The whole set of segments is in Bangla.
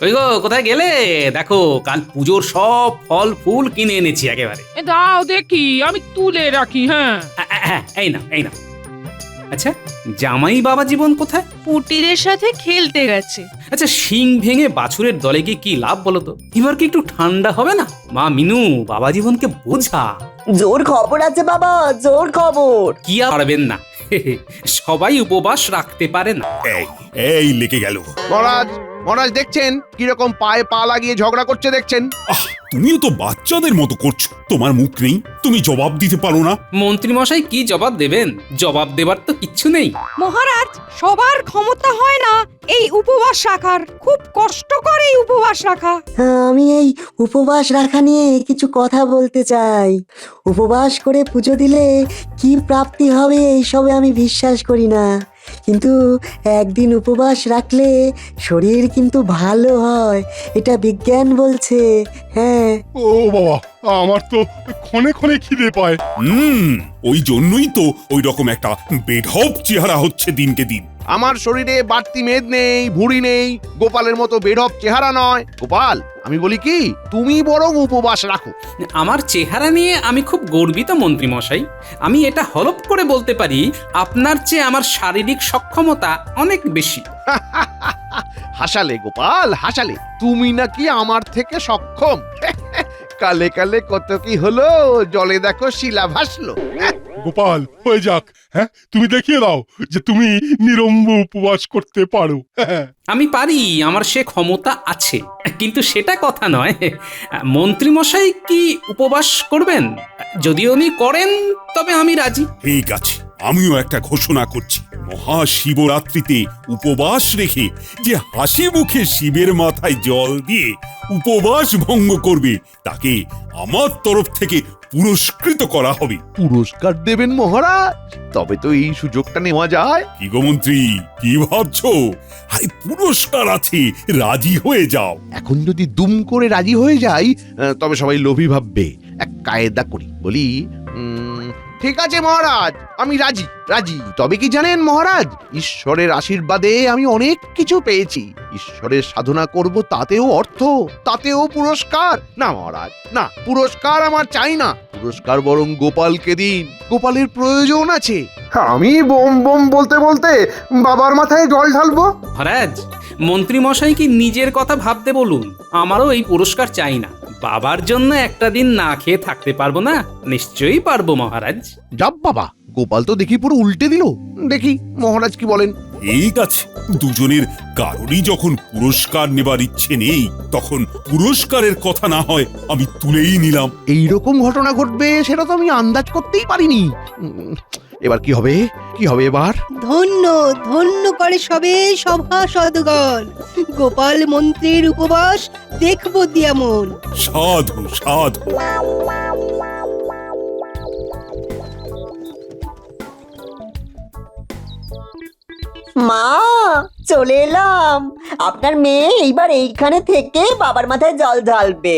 ওই গো, কোথায় গেলে? দেখো, কাল পুজোর সব ফল ফুল কিনে এনেছি একেবারে। দাও দেখি, আমি তুলে রাখি। হ্যাঁ, এই না, এই না। আচ্ছা, জামাই বাবা জীবন কোথায়? পুটিরের সাথে খেলতে গেছে। আচ্ছা, শিং ভেঙে বাছুরের দলে গিয়ে কি লাভ বলো তো? এবার কি একটু ঠান্ডা হবে না? মা মিনু, বাবা জীবনকে বোঝা। জোর খবর আছে বাবা, জোর খবর। কি আর পারবেন না, সবাই উপবাস রাখতে পারে না। এই এই লেগে গেল। মহারাজ, মহারাজ দেখছেন কিরকম পায়ে পা লাগিয়ে ঝগড়া করছে দেখছেন? তুমিও তো বাচ্চাদের মতো করছো। তোমার মুখ নেই, তুমি জবাব দিতে পারো না। মন্ত্রী মশাই কি জবাব দেবেন? জবাব দেবার তো কিচ্ছু নেই। মহারাজ, সবার ক্ষমতা হয় না এই উপবাস রাখার। খুব কষ্টকর এই উপবাস রাখা। আমি এই উপবাস রাখা নিয়ে কিছু কথা বলতে চাই। উপবাস করে পুজো দিলে কি প্রাপ্তি হবে এইসবে আমি বিশ্বাস করি না, কিন্তু একদিন উপবাস রাখলে শরীর কিন্তু ভালো হয়, এটা বিজ্ঞান বলছে। হ্যাঁ। ও বাবা, আমার তো ক্ষণে ক্ষণে খিদে পায়। ওই জন্যই তো ওই রকম একটা বেঢপ চেহারা হচ্ছে দিনকে দিন। আমার শরীরে বাড়তি মেদ নেই, ভুঁড়ি নেই, গোপালের মতো বেঢপ চেহারা নয়। গোপাল, আমি বলি কি, তুমি বরং উপবাস রাখো। আমার চেহারা নিয়ে আমি খুব গর্বিত মন্ত্রী মশাই। আমি এটা হলফ করে বলতে পারি, আপনার চেয়ে আমার শারীরিক সক্ষমতা অনেক বেশি। হাসালে গোপাল, হাসালে। তুমি নাকি আমার থেকে সক্ষম। কালে কালে কত কি হলো, জলে দেখো শিলা ভাসলো। গোপাল, হয়ে যাক। হ্যাঁ, তুমি দেখিয়ে দাও যে তুমি নিরম্ব উপবাস করতে পারো। আমি পারি, আমার সে ক্ষমতা আছে, কিন্তু সেটা কথা নয়। মন্ত্রী মশাই কি উপবাস করবেন? যদি উনি করেন তবে আমি রাজি। ঠিক আছে, আমিও একটা ঘোষণা করছি। মহাশিবরাত্রিতে উপবাস রেখে যে হাসি মুখে শিবের মাথায় জল দিয়ে উপবাস ভঙ্গ করবে, তাকে আমার তরফ থেকে পুরস্কৃত করা হবে। পুরস্কার দেবেন মহারাজ? তবে তো এই সুযোগটা নেওয়া যায়। কি গো মন্ত্রী, কি ভাবছো? আরে পুরস্কার আছে, রাজি হয়ে যাও। এখন যদি দুম করে রাজি হয়ে যাই, তবে সবাই লোভী ভাববে। এক কায়দা করি, বলি ঠিক আছে মহারাজ, আমি রাজি রাজি। তবে কি জানেন মহারাজ, ঈশ্বরের আশীর্বাদে আমি অনেক কিছু পেয়েছি। ঈশ্বরের সাধনা করব, তাতেও অর্থ, তাতেও পুরস্কার। না মহারাজ, না, পুরস্কার আমার চাই না। পুরস্কার বরং গোপালকে দিন, গোপালের প্রয়োজন আছে। আমি বোম বোম বলতে বলতে বাবার মাথায় জল ঢালবো। মহারাজ, মন্ত্রী মশাই কি নিজের কথা ভাবতে বলুন। আমারও এই পুরস্কার চাই না। বাবার জন্য একটা দিন না খেয়ে থাকতে পারবো না? নিশ্চয়ই পারবো মহারাজ। যাব বাবা, গোপাল তো দেখি পুরো উল্টে দিল। দেখি মহারাজ কি বলেন। ঠিক আছে, দুজনের কারোরই যখন পুরস্কার নেবার ইচ্ছে নেই, তখন পুরস্কারের কথা না হয় আমি তুলেই নিলাম। এইরকম ঘটনা ঘটবে সেটা তো আমি আন্দাজ করতেই পারিনি। এবার কি হবে, কি হবে এবার? ধন্য ধন্য করে সবে সভাসদগণ, গোপাল মন্ত্রীর উপবাস দেখবো দিয়ামন। সাধু সাধু। মা, চলে এলাম। আপনার মেয়ে এইবার এইখানে থেকে বাবার মাথায় জল ঢালবে।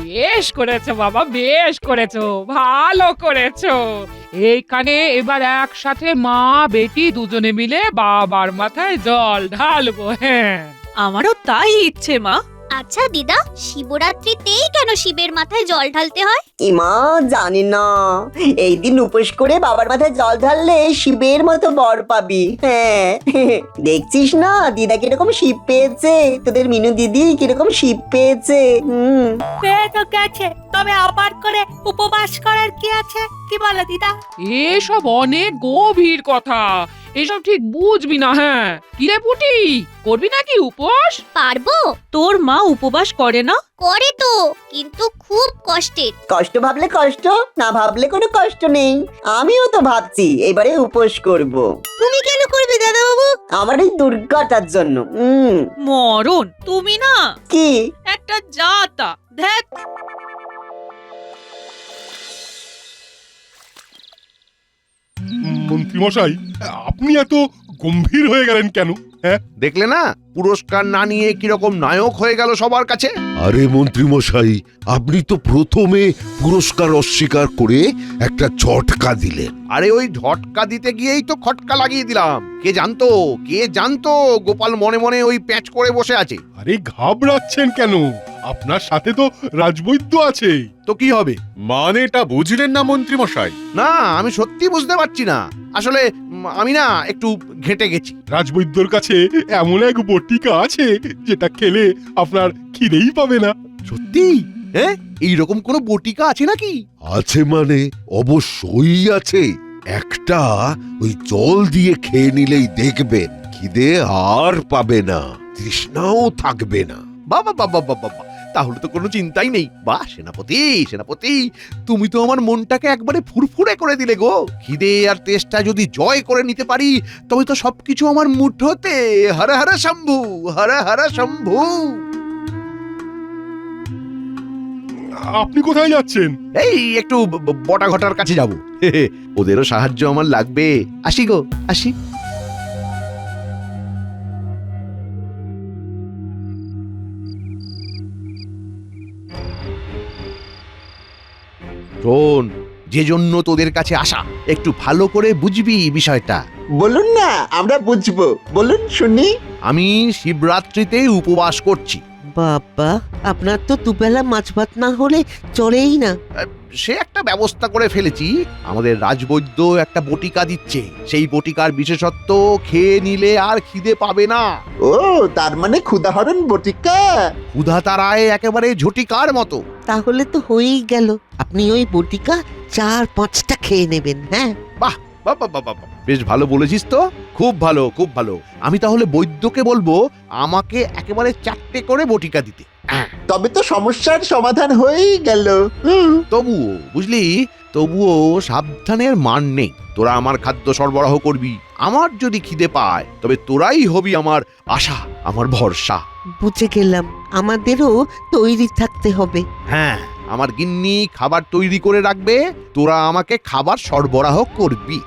বেশ করেছো বাবা, বেশ করেছো, ভালো করেছো। এইখানে এবার একসাথে মা বেটি দুজনে মিলে বাবার মাথায় জল ঢালবো। হ্যাঁ, আমারও তাই ইচ্ছে মা। আচ্ছা দিদা, শিবরাত্রিতেই কেন শিবের মাথায় জল ঢালতে হয়? ইমা, জানি না। এই দিন উপোস করে বাবার মাথায় জল ঢাললে শিবের মতো বর পাবি। হ্যাঁ, দেখছিস না দিদা কিরকম শিব পেয়েছে, তোদের মিনু দিদি কিরকম শিব পেয়েছে। পেয়ে তো গেছে, তবে আবার করে উপবাস করার কি আছে, কি বলো দিদা? এসব অনেক গভীর কথা, এসব ঠিক বুঝবি না। হ্যাঁ, কিরে পুটি, করবি নাকি উপোস? পারবো। তোর মা উপবাস করে না? করে তো, কিন্তু খুব কষ্টের। কষ্ট ভাবলে কষ্ট, না ভাবলে কোনো কষ্ট নেই। আমিও তো ভাবছি এবারে উপোস করব। তুমি কেন করবে দাদা বাবু? আমার এই দুর্গাটার জন্য। মরণ, তুমি না কি একটা জাতা। দেখ, মন্ত্রী মশাই, আপনি এত গম্ভীর হয়ে গেলেন কেন? হ্যাঁ, দেখলে না, পুরস্কার না নিয়ে কিরকম নায়ক হয়ে গেল সবার কাছে। আরে মন্ত্রী মশাই, আপনি তো প্রথমে পুরস্কার অস্বীকার করে একটা ঝটকা দিলেন। আরে ওই ঝটকা দিতে গিয়েই তো খটকা লাগিয়ে দিলাম। কে জানতো গোপাল মনে মনে ওই প্যাঁচ করে বসে আছে। আরে ঘাবড়াচ্ছেন কেন? আপনার সাথে তো রাজবৈদ্য আছে। তো কি হবে? মানেটা বুঝলেন না মন্ত্রী মশাই? না, আমি সত্যি বুঝতে পারছি না। আসলে আমি না একটু ঘেঁটে গেছি। রাজবৈদ্যর কাছে এমন এক বটিকা আছে যেটা খেলে আপনার খিদেই পাবে না। সত্যি? হ্যাঁ, এইরকম কোনো বটিকা আছে নাকি? আছে মানে অবশ্যই আছে। একটা ওই জল দিয়ে খেয়ে নিলেই দেখবেন খিদে আর পাবে না, তৃষ্ণাও থাকবে না। বাবা বাবা বাবা বাবা, তাহলে তো কোনো চিন্তাই নেই। বাহ সেনাপতি, তুমি তো আমার মনটাকে একবারে ফুরফুরে করে দিলে গো। খিদে আর তেষ্টা যদি জয় করে নিতে পারি তবে তো সবকিছু আমার মুঠোতে। হর হর শম্ভু, হর হর শম্ভু। আপনি কোথায় যাচ্ছেন? এই একটু বটা ঘটার কাছে যাব। ওদেরও সাহায্য আমার লাগবে। আসি গো, আসি। শোন, যে জন্য তোদের কাছে আসা, একটু ভালো করে বুঝবি বিষয়টা। বলুন না, আমরা বুঝবো, বলুন শুনি। আমি শিবরাত্রিতে উপবাস করছি। বাবা, আপনার তো দুবেলা মাছ ভাত না হলে চলেই না। সে একটা ব্যবস্থা করে ফেলেছি। আমাদের রাজবৈদ্য একটা বটিকা দিচ্ছে। সেই বটিকার বিশেষত্ব খেয়ে নিলে আর খিদে পাবে না। ও, তার মানে ক্ষুধাহরণ বটিকা। ক্ষুধা তারায় একেবারে ঝটিকার মতো। তাহলে তো হয়েই গেল। আপনি ওই বটিকা 4-5টা খেয়ে নেবেন। হ্যাঁ, বাহ, বেশ ভালো বলেছিস তো। খুব ভালো, খুব ভালো। আমি তাহলে বৈদ্যকে বলবো আমাকে একেবারে 4টে করে বটিকা দিতে। তবে তো সমস্যার সমাধান হয়েই গেল। তবুও বুঝলি, তবুও সাবধানের মান নেই। তোরা আমার খাদ্য সরবরাহ করবি। আমার যদি খিদে পায় তবে তোরাই হবি আমার আশা, আমার ভরসা। বুঝে গেলাম। আমাদেরও তৈরি থাকতে হবে। হ্যাঁ, আমার গিন্নি খাবার তৈরি করে রাখবে, তোরা আমাকে খাবার সরবরাহ করবি।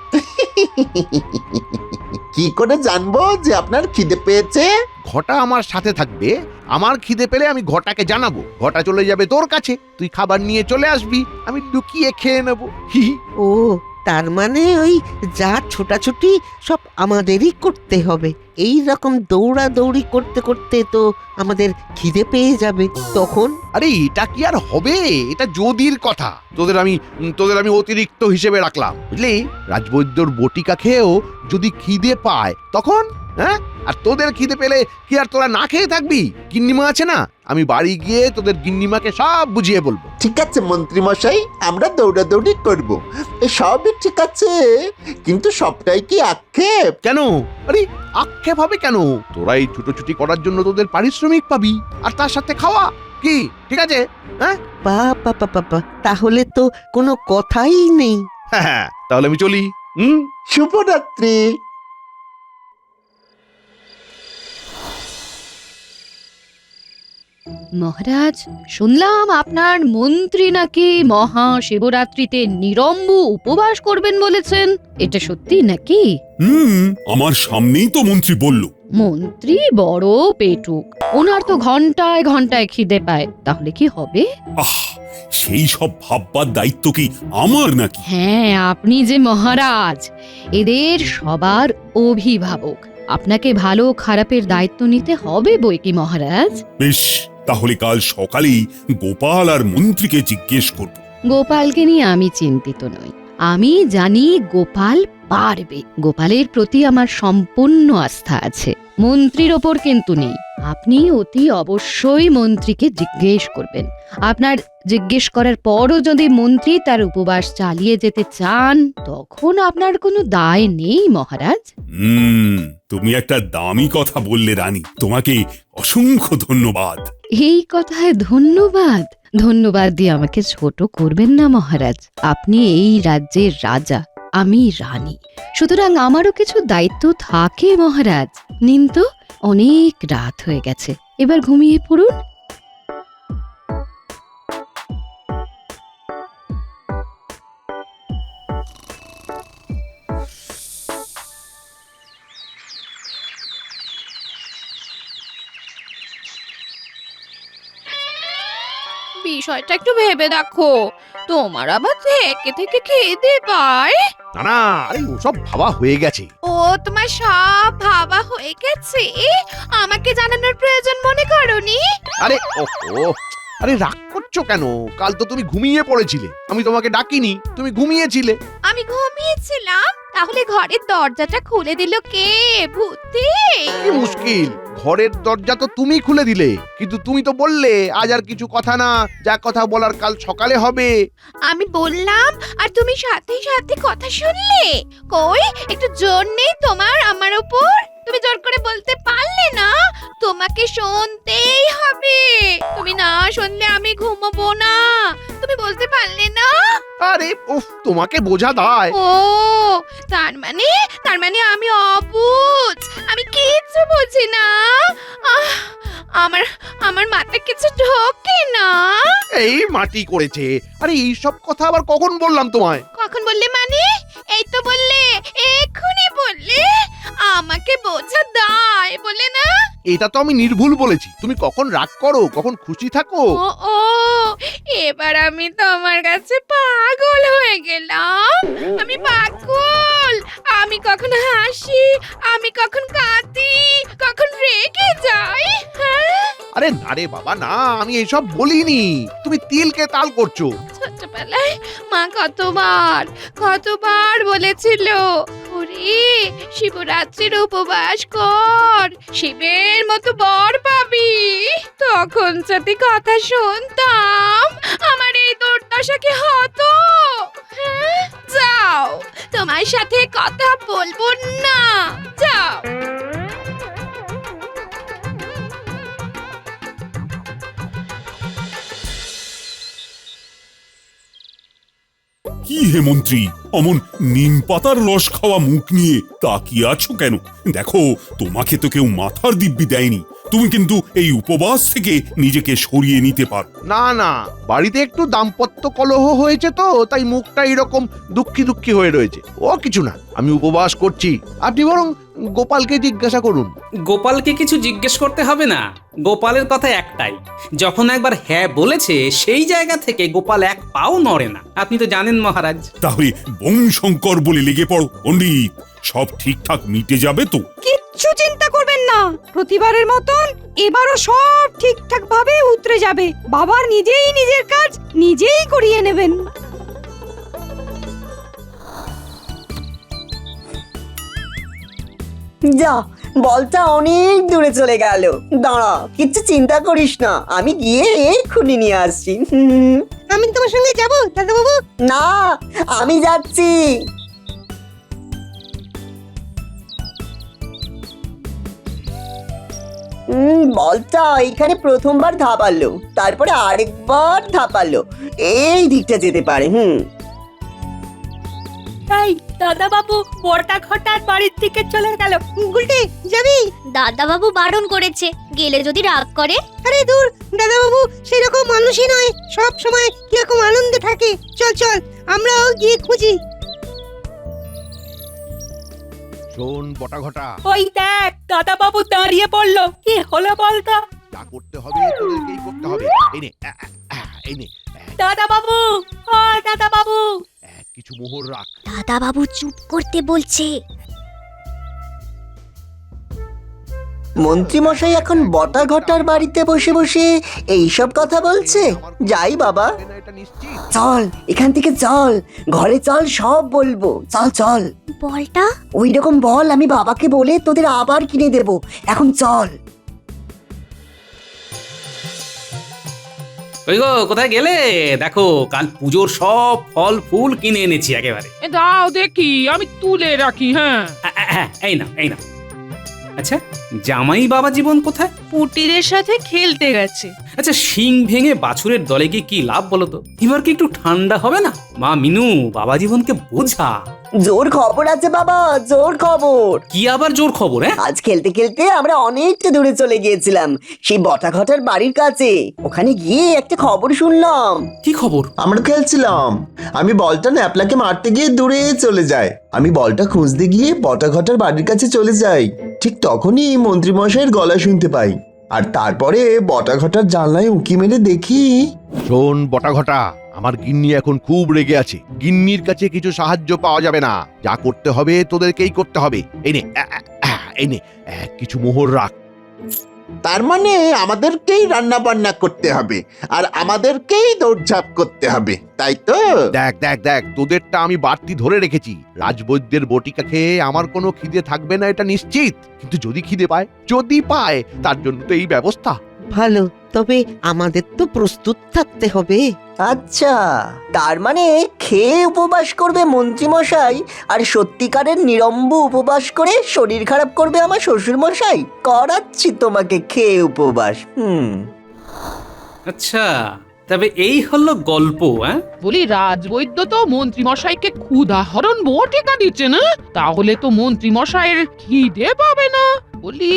কি করে জানবো যে আপনার খিদে পেয়েছে? ঘটা আমার সাথে থাকবে। আমার খিদে পেলে আমি ঘটাকে জানাবো। ঘটা চলে যাবে তোর কাছে, তুই খাবার নিয়ে চলে আসবি, আমি লুকিয়ে খেয়ে নেবো। হি হি। ও, তার মানে ওই যা ছোটাছুটি সব আমাদেরই করতে হবে। এই রকম দৌড়াদৌড়ি করতে করতে তো আমাদের খিদে পেয়ে যাবে তখন। আরে এটা কি আর হবে? এটা যদির কথা। তোদের আমি অতিরিক্ত হিসেবে রাখলাম, বুঝলি? রাজবৈদ্যর বটিকা খেয়েও যদি খিদে পায় তখন, হ্যাঁ? আর তোদের খিদে পেলে কি আর তোরা না খেয়ে থাকবি? গিন্নিমা আছে না, আমি বাড়ি গিয়ে তোদের গিন্নিমাকে সব বুঝিয়ে বলবো। ঠিক আছে মন্ত্রী মশাই, আমরা দৌড়াদৌড়ি করব, সবই ঠিক আছে, কিন্তু সবটাই কি আক্ষেপ? কেন? আরে আক্ষেপ হবে কেন? তোরা এই ছুটোছুটি করার জন্য তোদের পারিশ্রমিক পাবি, আর তার সাথে খাওয়া। কি ঠিক আছে? হ্যাঁ, বাবা, তাহলে তো কোনো কথাই নেই। হ্যাঁ, তাহলে আমি চলি। শুভরাত্রি। মহারাজ, শুনলাম আপনার মন্ত্রী নাকি মহাশিবরাত্রিতে নিরম্ব উপবাস করবেন বলেছেন। এটা সত্যি নাকি? আমার সামনেই তো মন্ত্রী বলল। মন্ত্রী বড় পেটুক, ওনার তো ঘন্টায় ঘন্টায় খিদে পায়, তাহলে কি হবে? সেই সব ভাববার দায়িত্ব কি আমার নাকি? হ্যাঁ, আপনি যে মহারাজ, এদের সবার অভিভাবক, আপনাকে ভালো খারাপের দায়িত্ব নিতে হবে বই কি মহারাজ। বেশ, তাহলে কাল সকালেই গোপাল আর মন্ত্রীকে জিজ্ঞেস করব। গোপালকে নিয়ে আমি চিন্তিত নই। আমি জানি গোপাল পারবে। গোপালের প্রতি আমার সম্পূর্ণ আস্থা আছে, মন্ত্রীর ওপর কিন্তু নেই। আপনি অতি অবশ্যই মন্ত্রীকে জিজ্ঞেস করবেন। আপনার জিজ্ঞেস করার পরও যদি মন্ত্রী তার উপবাস চালিয়ে যেতে চান, তখন আপনার কোনো দায় নেই মহারাজ। তুমি একটা দামি কথা বললে রানী, তোমাকে অসংখ্য ধন্যবাদ। এই কথায় ধন্যবাদ দিয়ে আমাকে ছোট করবেন না মহারাজ। আপনি এই রাজ্যের রাজা, আমি রানী, সুতরাং আমারও কিছু দায়িত্ব থাকে মহারাজ। নিন তো, অনেক রাত হয়ে গেছে, এবার ঘুমিয়ে পড়ুন। বিষয়টা একটু ভেবে দেখো, তোমার আবার থেকে থেকে খিদে পায়। না না, আরে ওসব ভাবা হয়ে গেছে। ও তোমার সব ভাবা হয়ে গেছে, আমাকে জানানোর প্রয়োজন মনে করোনি? আরে ওহো, আরে রাগ করছো কেন? কাল তো তুমি ঘুমিয়ে পড়েছিলে, আমি তোমাকে ডাকিনি, তুমি ঘুমিয়েছিলে। আমি ঘুমিয়েছিলাম, তাহলে ঘরের দরজাটা খুলে দিল কে? ভূতে? কি মুশকিল, ঘরের দরজা তো তুমি খুলে দিলে, কিন্তু তুমি তো বললে আজ আর কিছু কথা না, যা কথা বলার কাল সকালে হবে। আমি বললাম আর তুমি সাথে সাথে কথা শুনলে? কই একটু জোর নেই তোমার আমার উপর? তুমি জোর করে বলতে পারলে না? তোমাকে শুনতেই হবে, তুমি না শুনলে আমি ঘুমাবো না, তুমি বলতে পারলে না? আরে উফ, তোমাকে বোঝা দায়। ও তার মানে আমি অবুঝ, আমি কিচ্ছু বুঝি না। আমার মাথায় কিছু ঢোকে না। এই মাটি করেছে। আরে এই সব কথা আবার কখন বললাম তোমায়? কখন বললে মানে? এই তো বললে, এক্ষুনি বললে। আমাকে বোঝা দায় বলে না? এটা তো আমি নির্ভুল বলেছি। তুমি কখন রাগ করো, কখন খুশি থাকো। ও এবার আমি তোমার কাছে পাগল হয়ে গেলাম। আমি পাগল, আমি কখন হাসি, আমি কখন কাঁদি, কখন রেগে যাই। হ্যাঁ, আরে না রে বাবা না, আমি এসব বলিনি, তুমি তিলকে তাল করছো। ছোটবেলায় মা কতবার বলেছিল, ওরে শিবরাত্রির উপবাস কর, শিবের মতো বর পাবি। তখন যদি কথা শুনতাম, আমার এই দুর্দশা কি হতো? হ্যাঁ, যাও, তোমার সাথে কথা বলবো না, যাও। কি হে মন্ত্রী, অমন নিম পাতার রস খাওয়া মুখ নিয়ে তাকিয়ে আছো কেন? দেখো, তোমাকে তো কেউ মাথার দিব্যি দেয়নি, তুমি কিন্তু এই উপবাস থেকে নিজেকে সরিয়ে নিতে পারো। না না, বাড়িতে একটু দাম্পত্য কলহ হয়েছে তো, তাই মুখটা এরকম দুঃখী দুঃখী হয়ে রয়েছে। ও কিছু না, আমি উপবাস করছি। আপনি বরং গোপালকে জিজ্ঞাসা করুন। গোপালকে কিছু জিজ্ঞেস করতে হবে না, গোপালের কথা একটাই, যখন একবার হ্যাঁ বলেছে সেই জায়গা থেকে গোপাল এক পাও নড়ে না, আপনি তো জানেন মহারাজ। তাহলে বংশঙ্কর বলে লেগে পড়ো পণ্ডিত, সব ঠিকঠাক মিটে যাবে তো? কিচ্ছু চিন্তা করবেন না, প্রতিবারের মতন এবারও সব ঠিকঠাক ভাবে উতরে যাবে। বাবা নিজেই নিজের কাজ নিজেই করিয়ে নেবেন। যা, বলটা অনেক দূরে চলে গেল। দাঁড়া, কিচ্ছু চিন্তা করিস না, আমি গিয়ে এক্ষুনি নিয়ে আসছি। আমি তোমার সঙ্গে যাব দাদা বাবু? না, আমি যাচ্ছি। বলটা এখানে প্রথমবার ধাপালো, তারপরে আরেকবার ধাপালো, এই দিকটা যেতে পারে। এই দাদা বাবু বটা ঘটার বাড়ির দিকে চলে গেল। গুলটে যাবি? দাদা বাবু বারণ করেছে, গেলে যদি রাগ করে। আরে দূর, দাদা বাবু সেরকম মানুষই নয়, সব সময় কিরকম আনন্দে থাকে। চল চল, আমরাও গিয়ে খুঁজি। শোন বটা ঘটা, ওই দেখ দাদা বাবু দাঁড়িয়ে পড়লো, কি হলো বলতো? যা করতে হবে তোদেরকেই করতে হবে। এই নে, এই নে। দাদা বাবু, ও দাদা বাবু, কিছু মোহর রাখ। দাদা বাবু চুপ করতে বলছে। মন্ত্রী মশাই এখন বটা ঘটার বাড়িতে বসে বসে এইসব কথা বলছে। যাই বাবা, এটা নিশ্চিত। চল এখান থেকে, চল ঘরে চল, সব বলবো। চল চল। বলটা ওই রকম বল আমি বাবাকে বলে তোদের আবার কিনে দেব। এখন চল। ওই গো, কোথায় গেলে? দেখো, কাল পুজোর সব ফল ফুল কিনে এনেছি একেবারে। দাও দেখি, আমি তুলে রাখি। হ্যাঁ, এই না, এই না। আচ্ছা, জামাই বাবা জীবন কোথায়? পুটিরের সাথে খেলতে গেছে। আচ্ছা, শিং ভেঙে বাছুরের দলে গিয়ে কি লাভ বলো তো? এবার কি একটু ঠান্ডা হবে না? মা মিনু, বাবা জীবনকে বোঝা। জোর খবর আছে বাবা, জোর খবর। কি আবার জোর খবর? হ্যাঁ, আজ খেলতে খেলতে আমরা অনেকটা দূরে চলে গিয়েছিলাম, সেই বটা ঘটার বাড়ির কাছে। ওখানে গিয়ে একটা খবর শুনলাম। কি খবর? আমরা খেলছিলাম, আমি বলটা ন্যাপলাকে মারতে গিয়ে দূরে চলে যায়। আমি বলটা খুঁজতে গিয়ে বটা ঘটার বাড়ির কাছে চলে যাই। ঠিক তখনই মন্ত্রী মশাইয়ের গলা শুনতে পাই, আর তারপরে বটা ঘটার জানলায় উঁকি মেরে দেখি শোন বটাঘটা, আমার গিন্নি এখন খুব রেগে আছে। গিন্নির কাছে কিছু সাহায্য পাওয়া যাবে না, যা করতে হবে তোদেরকেই করতে হবে। এই নে এই নে, কিছু মোহর রাখ। তার মানে আমাদেরকেই রান্না বান্না করতে হবে আর আমাদেরকেই দৌড়ঝাঁপ করতে হবে, তাই তো? দেখ দেখ দেখ, তোদেরটা আমি বাড়তি ধরে রেখেছি। রাজবৈদ্যের বটিকা খেয়ে আমার কোনো খিদে থাকবে না এটা নিশ্চিত, কিন্তু যদি খিদে পায়, যদি পায়, তার জন্য তো এই ব্যবস্থা। ভালো, তবে আমাদের তো প্রস্তুত থাকতে হবে। আচ্ছা, তার মানে খেয়ে উপবাস করবে মন্ত্রী মশাই আর সত্যিকারের নিরম্ব উপবাস করে শরীর খারাপ করবে আমার শ্বশুর মশাই। করাচ্ছি তোমাকে খেয়ে উপবাস। আচ্ছা, তবে এই হলো গল্প। বলি রাজবৈদ্য তো মন্ত্রী মশাইকে ক্ষুধাহরণ বটিকা দিচ্ছে না, তাহলে তো মন্ত্রী মশাইয়ের খিদে পাবে না। বলি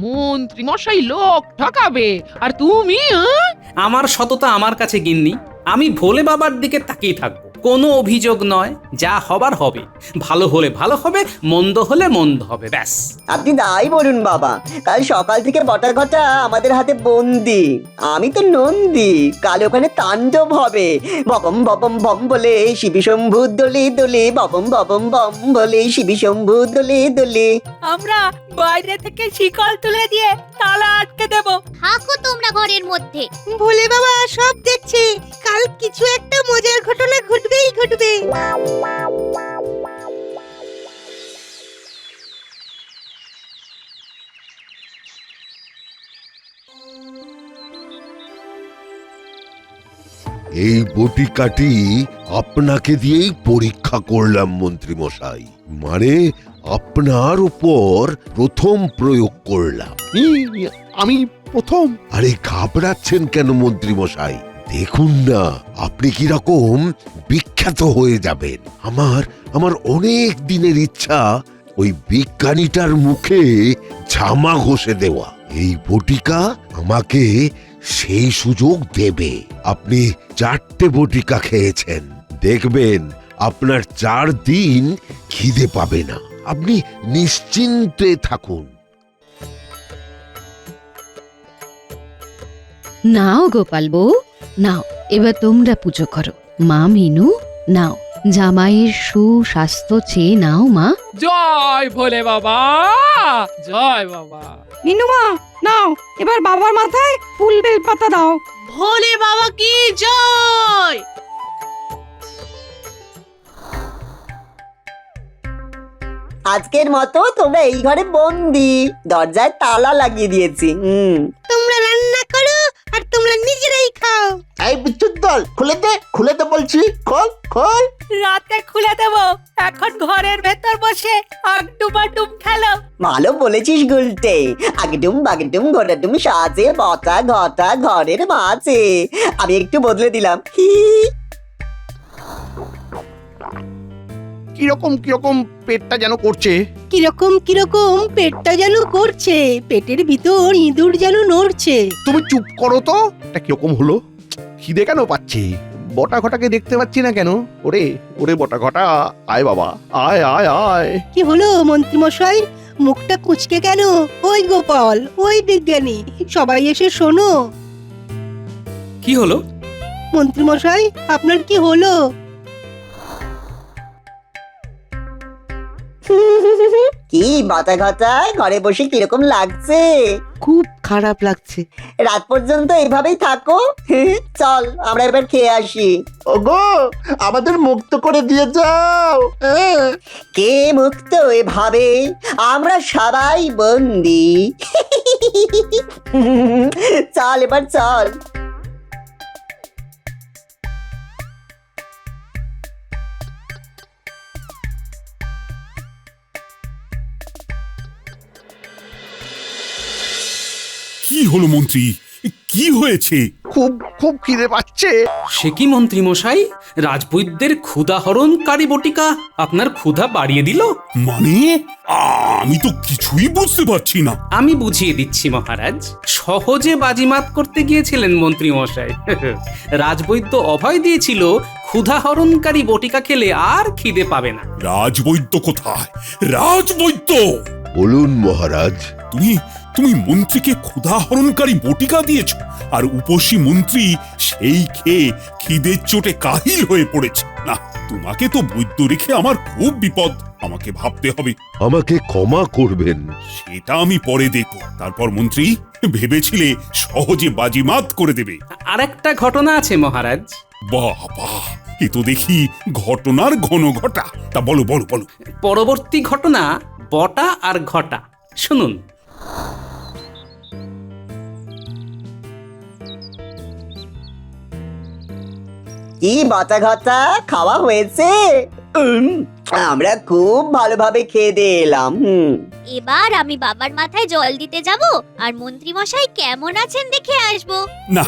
মন্ত্রী মশাই লোক ঠকাবে আর তুমি আমার সততা আমার কাছে গিন্নি, আমি ভোলে বাবার দিকে তাকিয়ে থাকবো। কোনো অভিযোগ নয়, যা হবার হবে। ভালো হলে ভালো হবে, মন্দ হলে মন্দ হবে, ব্যাস। আপনি তাই বলুন বাবা, কাল সকাল থেকে বটাঘটা আমাদের হাতে বন্দি। আমি তো নন্দী, কাল ওখানে তাণ্ডব হবে। বপম বপম বম বলে শিবি শম্ভু দোলে দোলে, বপম বপম বম বলে শিবি শম্ভু দোলে দোলে। আমরা বাইরে থেকে শিকল তুলে দিয়ে তালা আটকে দেব। থাকো তোমরা ঘরের মধ্যে। ভোলে বাবা সব দেখছি, কাল কিছু একটা মজার ঘটনা ঘটবেই ঘটবে। এই বটিকাটি আপনাকে দিয়েই পরীক্ষা করলাম মন্ত্রী মশাই, মানে আপনার উপর প্রথম প্রয়োগ করলাম। আমি প্রথম? আরে ঘাবড়াচ্ছেন কেন মন্ত্রী মশাই? দেখুন না, আপনি কিরকম বিখ্যাত হয়ে যাবেন। আমার অনেক দিনের ইচ্ছা ওই বিজ্ঞানীটার মুখে ঝামা ঘষে দেওয়া। এই বটিকা আমাকে সেই সুযোগ দেবে। আপনি 4টে বটিকা খেয়েছেন, দেখবেন আপনার 4 দিন খিদে পাবে না। আপনি নিশ্চিন্তে থাকুন। নাও গোপাল বউ, নাও এবার তোমরা পুজো করো। মা মিনু, নাও জামাইয়ের সুস্বাস্থ্য চেয়ে নাও মা। জয় ভোলে বাবা, জয় বাবা। মিনুমা নাও, এবার বাবার মাথায় ফুল বেল পাতা দাও। ভোলে বাবা কি জয়। আজকের মতো তোমরা এই ঘরে বন্দি, দরজায় তালা লাগিয়ে দিয়েছি। তোমরা রান্না করো আর তোমরা নিজেরাই খাও। এই বিচ্ছুর দল, খুলে দে বলছি, খোল। রাতে খুলে দেব, এখন ঘরের ভেতর বসে আগডুম খেলো। ভালো বলেছিস গুলটে, আগডুম বাগডুম ঘোরাডুম সাজে বটা ঘটা ঘরের মাঝে। আমি একটু বদলে দিলাম। কিরকম কিরকম পেটটা যেন করছে। কিরকম পেটটা যেন করছে, পেটের ভিতর ইঁদুর যেন নড়ছে। তুমি চুপ করো তো, এটা কিরকম হলো? খিদে কেন পাচ্ছে? বটাঘটাকে দেখতে পাচ্ছি না কেন? ওরে বটাঘটা, আয় বাবা, আয়। কি হলো মন্ত্রী মশাই, মুখটা কুঁচকে কেন? ওই গোপাল, ওই বিজ্ঞানী, সবাই এসে শোনো। কি হলো? মন্ত্রী মশাই আপনার কি হলো? কি বাতা ঘটায় ঘরে বসে কিরকম লাগছে? খুব খারাপ লাগছে। রাত পর্যন্ত এইভাবেই থাকো। চল আমরা এবার খেয়ে আসি। ওগো, আমাদের মুক্ত করে দিয়ে যাও। কে মুক্ত এভাবে? আমরা সবাই বন্দি। চল এবার চল। কি হলো মন্ত্রী, কি হয়েছে? খুব খিদে পাচ্ছে। সে কি মন্ত্রী মশাই, রাজবৈদ্যের ক্ষুধাহরণকারী বটিকা আপনার ক্ষুধা বাড়িয়ে দিল? মানে আমি তো কিছুই বুঝতে পারছি না। আমি বুঝিয়ে দিচ্ছি মহারাজ। সহজে বাজিমাত করতে গিয়েছিলেন মন্ত্রী মশাই। রাজবৈদ্য অভয় দিয়েছিল ক্ষুধাহরণকারী বটিকা খেলে আর খিদে পাবে না। রাজবৈদ্য কোথায়? রাজবৈদ্য! বলুন মহারাজ। তুমি তুমি মন্ত্রীকে ক্ষুধাহরণকারী বটিকা দিয়েছ, আর উপসী মন্ত্রী সেই খেয়ে খিদের চোটে কাহিল হয়ে পড়েছে। না, তোমাকে তো বৈদ্য রেখে আমার খুব বিপদ। আমাকে ভাবতে হবে। আমাকে ক্ষমা করবেন। সেটা আমি পরে দেখব। তারপর মন্ত্রী, ভেবেছিলে সহজে বাজিমাত করে দেবে। আর একটা ঘটনা আছে মহারাজ। বাহ বাহ, এ তো দেখি ঘটনার ঘন ঘটা। তা বলো বলো বলো। পরবর্তী ঘটনা বটা আর ঘটা, শুনুন। কি বাতা ঘটা খাওয়া হয়েছে? আমরা খুব ভালোভাবে খেয়ে দিয়ে এলাম। এবার আমি বাবার মাথায় জল দিতে যাব আর মন্ত্রী মশাই কেমন আছেন দেখে আসবো। না,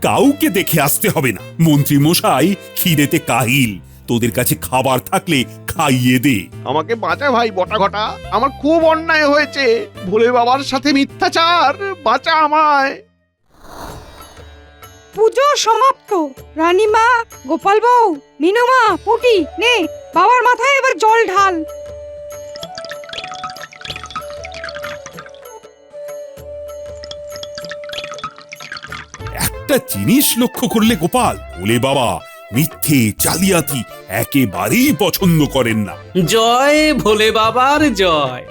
কাউকে দেখে আসতে হবে না। মন্ত্রী মশাই খিদেতে কাহিল, তোদের কাছে খাবার থাকলে খাইয়ে দে। আমাকে বাঁচা ভাই বটা ঘটা, আমার খুব অন্যায় হয়েছে। ভোলে বাবার সাথে মিথ্যাচার, বাঁচা আমায়। পুজো সমাপ্ত। রানীমা, গোপাল বউ, মিনুমা, পুটি, নে বাবার মাথায় এবার জল ঢাল। একটা জিনিস লক্ষ্য করলে গোপাল, ভোলে বাবা মিথ্যে জালিয়াতি একেবারেই পছন্দ করেন না। জয় ভোলে বাবার জয়।